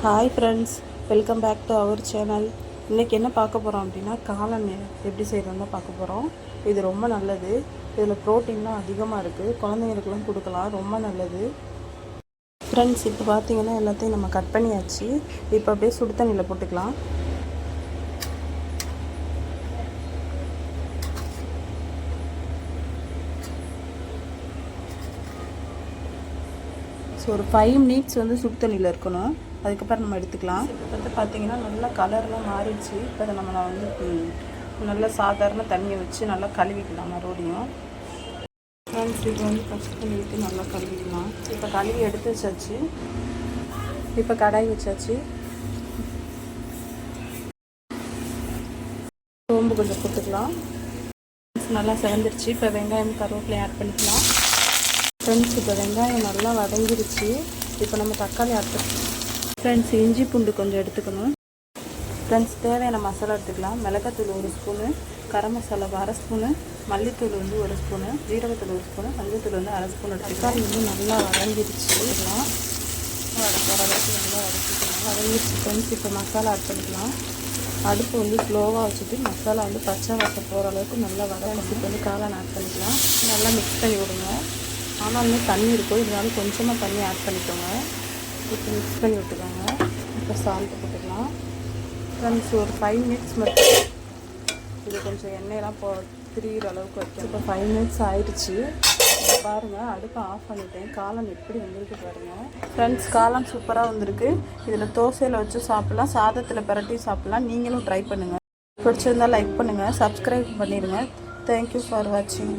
Hi friends, welcome back to our channel. இன்றைக்கி என்ன பார்க்க போகிறோம் அப்படின்னா, காளான் எப்படி செய்கிறோன்னு பார்க்க போகிறோம். இது ரொம்ப நல்லது. இதில் ப்ரோட்டீன்லாம் அதிகமாக இருக்குது. குழந்தைங்களுக்குலாம் கொடுக்கலாம், ரொம்ப நல்லது. ஃப்ரெண்ட்ஸ், இப்போ பார்த்தீங்கன்னா எல்லாத்தையும் நம்ம கட் பண்ணியாச்சு. இப்போ அப்படியே சுடு தண்ணியில் போட்டுக்கலாம். ஸோ ஒரு 5 மினிட்ஸ் வந்து சுடு தண்ணியில் இருக்கணும். அதுக்கப்புறம் நம்ம எடுத்துக்கலாம். இப்போ வந்து பார்த்திங்கன்னா நல்லா கலர்லாம் மாறிடுச்சு. இப்போ அதை நம்ம வந்து நல்லா சாதாரண தண்ணியை வச்சு நல்லா கழுவிக்கலாம் மறுபடியும். ஃப்ரெண்ட்ஸ், இப்போ வந்து பச்சை தண்ணி ஊற்றி நல்லா கழுவிக்கலாம். இப்போ கழுவி எடுத்து வச்சாச்சு. இப்போ கடாய் வச்சாச்சு. சோம்பு கொஞ்சம் போட்டுக்கலாம். நல்லா செவந்துருச்சு. இப்போ வெங்காயம் கருவேப்பிலையும் ஆட் பண்ணிக்கலாம். ஃப்ரெண்ட்ஸ், இப்போ வெங்காயம் நல்லா வதங்கிருச்சு. இப்போ நம்ம தக்காளி ஆட் பண்ணிக்கலாம். ஃப்ரெண்ட்ஸ், இஞ்சி பூண்டு கொஞ்சம் எடுத்துக்கணும். ஃப்ரெண்ட்ஸ், தேவையான மசாலா எடுத்துக்கலாம். மிளகாத்தூள் 1 ஸ்பூனு, கரம் மசாலா 1/2 ஸ்பூனு, மல்லித்தூள் வந்து 1 ஸ்பூனு, ஜீரகத்தூள் 1 ஸ்பூனு, மஞ்சத்தூள் வந்து 1/2 ஸ்பூன். தக்காளி வந்து நல்லா வதங்கிருச்சு. இதெல்லாம் போகிற அளவுக்கு நல்லா வதங்கிருச்சு. ஃப்ரெண்ட்ஸ், இப்போ மசாலா ஆட் பண்ணிக்கலாம். அடுப்பு வந்து ஸ்லோவாக வச்சுட்டு மசாலா வந்து பச்சை வாசம் போகிற அளவுக்கு நல்லா வதங்கிச்சு. இப்போ வந்து காளான் ஆட் பண்ணிக்கலாம். நல்லா மிக்ஸ் பண்ணி விடுங்க. ஆனாலுமே தண்ணி இருக்கும், இதனால கொஞ்சமாக தண்ணி ஆட் பண்ணிக்கோங்க. இப்போ மிக்ஸ் பண்ணி விட்டுக்கோங்க. இப்போ சால்ட்டு போட்டுக்கலாம். ஃப்ரெண்ட்ஸ், ஒரு 5 மினிட்ஸ் மட்டும் இது கொஞ்சம் எண்ணெயெல்லாம் திரிகிற அளவுக்கு வைக்கும். இப்போ 5 மினிட்ஸ் ஆயிடுச்சு. பாருங்கள், அடுப்பை ஆஃப் பண்ணிட்டேன். காளான் எப்படி வந்திருக்கு பாருங்கள். ஃப்ரெண்ட்ஸ், காளான் சூப்பராக வந்திருக்கு. இதில் தோசையில் வச்சு சாப்பிட்லாம், சாதத்தில் பிரட்டி சாப்பிட்லாம். நீங்களும் ட்ரை பண்ணுங்கள். பிடிச்சிருந்தால் லைக் பண்ணுங்கள், சப்ஸ்கிரைப் பண்ணிடுங்க. தேங்க்யூ ஃபார் வாட்சிங்.